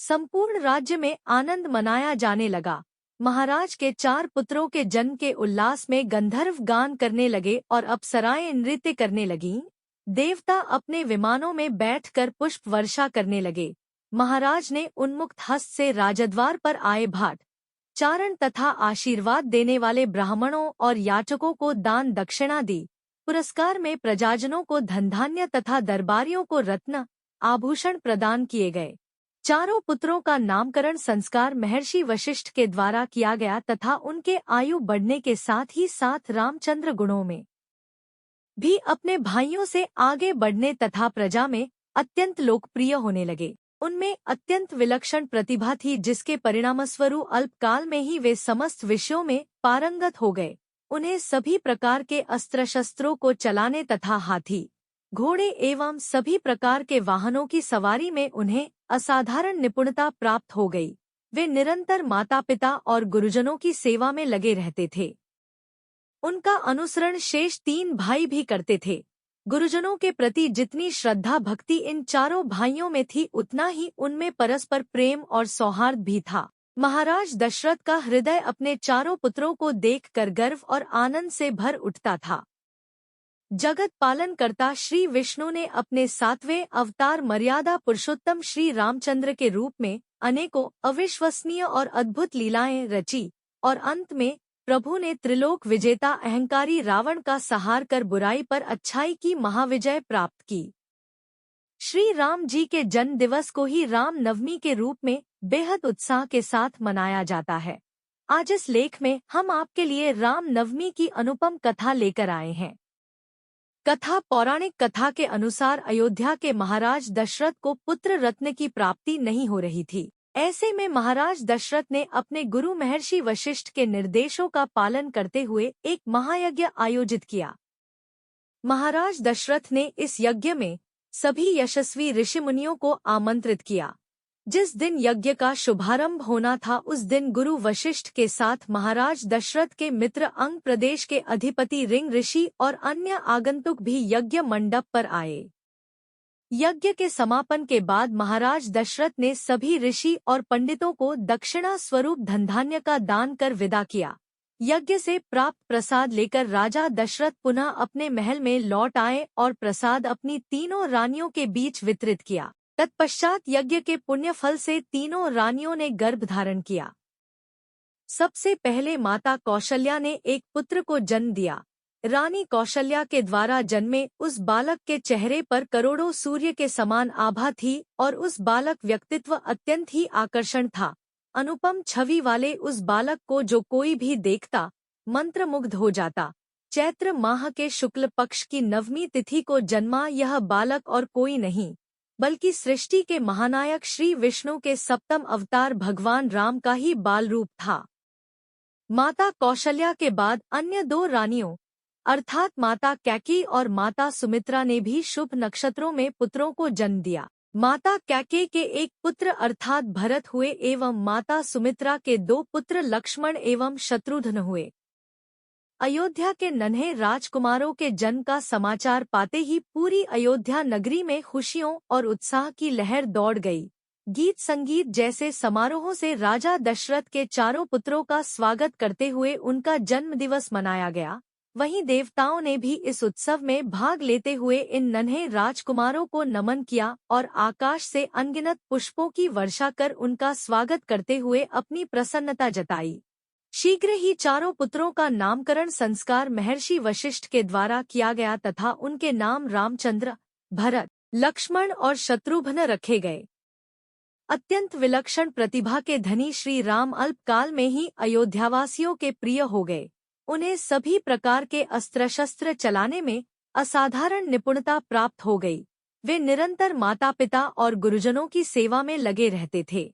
संपूर्ण राज्य में आनंद मनाया जाने लगा। महाराज के 4 पुत्रों के जन्म के उल्लास में गंधर्व गान करने लगे और अप्सराएं नृत्य करने लगीं। देवता अपने विमानों में बैठकर पुष्प वर्षा करने लगे। महाराज ने उन्मुक्त हस्त से राजद्वार पर आए भाट चारण तथा आशीर्वाद देने वाले ब्राह्मणों और याचकों को दान दक्षिणा दी। पुरस्कार में प्रजाजनों को धनधान्य तथा दरबारियों को रत्न आभूषण प्रदान किए गए। चारों पुत्रों का नामकरण संस्कार महर्षि वशिष्ठ के द्वारा किया गया तथा उनके आयु बढ़ने के साथ ही साथ रामचंद्र गुणों में भी अपने भाइयों से आगे बढ़ने तथा प्रजा में अत्यंत लोकप्रिय होने लगे। उनमें अत्यंत विलक्षण प्रतिभा थी, जिसके परिणामस्वरूप अल्पकाल में ही वे समस्त विषयों में पारंगत हो गए। उन्हें सभी प्रकार के अस्त्र शस्त्रों को चलाने तथा हाथी घोड़े एवं सभी प्रकार के वाहनों की सवारी में उन्हें असाधारण निपुणता प्राप्त हो गई। वे निरंतर माता पिता और गुरुजनों की सेवा में लगे रहते थे। उनका अनुसरण शेष 3 भाई भी करते थे। गुरुजनों के प्रति जितनी श्रद्धा भक्ति इन चारों भाइयों में थी, उतना ही उनमें परस्पर प्रेम और सौहार्द भी था। महाराज दशरथ का हृदय अपने चारों पुत्रों को देखकर गर्व और आनंद से भर उठता था। जगत पालन करता श्री विष्णु ने अपने 7वें अवतार मर्यादा पुरुषोत्तम श्री रामचंद्र के रूप में अनेकों अविश्वसनीय और अद्भुत लीलाएं रची और अंत में प्रभु ने त्रिलोक विजेता अहंकारी रावण का संहार कर बुराई पर अच्छाई की महाविजय प्राप्त की। श्री राम जी के जन्म दिवस को ही राम नवमी के रूप में बेहद उत्साह के साथ मनाया जाता है। आज इस लेख में हम आपके लिए राम नवमी की अनुपम कथा लेकर आए हैं। कथा पौराणिक कथा के अनुसार अयोध्या के महाराज दशरथ को पुत्र रत्न की प्राप्ति नहीं हो रही थी। ऐसे में महाराज दशरथ ने अपने गुरु महर्षि वशिष्ठ के निर्देशों का पालन करते हुए एक महायज्ञ आयोजित किया। महाराज दशरथ ने इस यज्ञ में सभी यशस्वी ऋषिमुनियों को आमंत्रित किया। जिस दिन यज्ञ का शुभारंभ होना था, उस दिन गुरु वशिष्ठ के साथ महाराज दशरथ के मित्र अंग प्रदेश के अधिपति रिंग ऋषि और अन्य आगंतुक भी यज्ञ मंडप पर आए। यज्ञ के समापन के बाद महाराज दशरथ ने सभी ऋषि और पंडितों को दक्षिणा स्वरूप धनधान्य का दान कर विदा किया। यज्ञ से प्राप्त प्रसाद लेकर राजा दशरथ पुनः अपने महल में लौट आए और प्रसाद अपनी तीनों रानियों के बीच वितरित किया। तत्पश्चात यज्ञ के पुण्य फल से तीनों रानियों ने गर्भ धारण किया। सबसे पहले माता कौशल्या ने एक पुत्र को जन्म दिया। रानी कौशल्या के द्वारा जन्मे उस बालक के चेहरे पर करोड़ों सूर्य के समान आभा थी और उस बालक व्यक्तित्व अत्यंत ही आकर्षण था। अनुपम छवि वाले उस बालक को जो कोई भी देखता मंत्रमुग्ध हो जाता। चैत्र माह के शुक्ल पक्ष की नवमी तिथि को जन्मा यह बालक और कोई नहीं बल्कि सृष्टि के महानायक श्री विष्णु के 7वें अवतार भगवान राम का ही बाल रूप था। माता कौशल्या के बाद अन्य 2 रानियों अर्थात माता कैकेयी और माता सुमित्रा ने भी शुभ नक्षत्रों में पुत्रों को जन्म दिया। माता कैकेयी के एक पुत्र अर्थात भरत हुए एवं माता सुमित्रा के 2 पुत्र लक्ष्मण एवं शत्रुघ्न हुए। अयोध्या के नन्हे राजकुमारों के जन्म का समाचार पाते ही पूरी अयोध्या नगरी में खुशियों और उत्साह की लहर दौड़ गई। गीत संगीत जैसे समारोहों से राजा दशरथ के चारों पुत्रों का स्वागत करते हुए उनका जन्म दिवस मनाया गया। वहीं देवताओं ने भी इस उत्सव में भाग लेते हुए इन नन्हे राजकुमारों को नमन किया और आकाश से अनगिनत पुष्पों की वर्षा कर उनका स्वागत करते हुए अपनी प्रसन्नता जताई। शीघ्र ही चारों पुत्रों का नामकरण संस्कार महर्षि वशिष्ठ के द्वारा किया गया तथा उनके नाम रामचंद्र, भरत, लक्ष्मण और शत्रुघ्न रखे गए। अत्यंत विलक्षण प्रतिभा के धनी श्री राम अल्पकाल में ही अयोध्यावासियों के प्रिय हो गए। उन्हें सभी प्रकार के अस्त्र शस्त्र चलाने में असाधारण निपुणता प्राप्त हो गई। वे निरंतर माता पिता और गुरुजनों की सेवा में लगे रहते थे।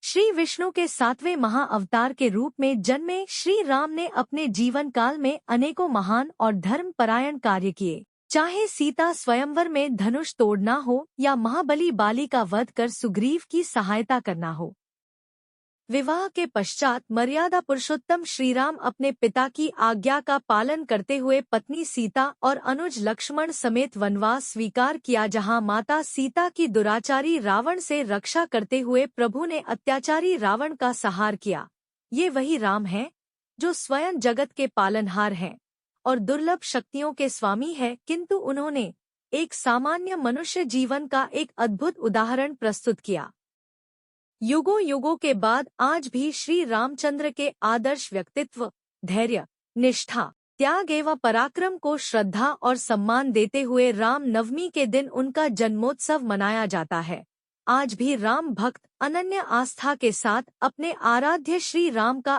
श्री विष्णु के 7वें महाअवतार के रूप में जन्मे श्री राम ने अपने जीवन काल में अनेकों महान और धर्मपरायण कार्य किए। चाहे सीता स्वयंवर में धनुष तोड़ना हो या महाबली बाली का वध कर सुग्रीव की सहायता करना हो। विवाह के पश्चात मर्यादा पुरुषोत्तम श्रीराम अपने पिता की आज्ञा का पालन करते हुए पत्नी सीता और अनुज लक्ष्मण समेत वनवास स्वीकार किया, जहां माता सीता की दुराचारी रावण से रक्षा करते हुए प्रभु ने अत्याचारी रावण का संहार किया। ये वही राम हैं जो स्वयं जगत के पालनहार हैं और दुर्लभ शक्तियों के स्वामी हैं, किंतु उन्होंने एक सामान्य मनुष्य जीवन का एक अद्भुत उदाहरण प्रस्तुत किया। युगों युगों के बाद आज भी श्री रामचंद्र के आदर्श व्यक्तित्व, धैर्य, निष्ठा, त्याग एवं पराक्रम को श्रद्धा और सम्मान देते हुए राम नवमी के दिन उनका जन्मोत्सव मनाया जाता है। आज भी राम भक्त अनन्य आस्था के साथ अपने आराध्य श्री राम का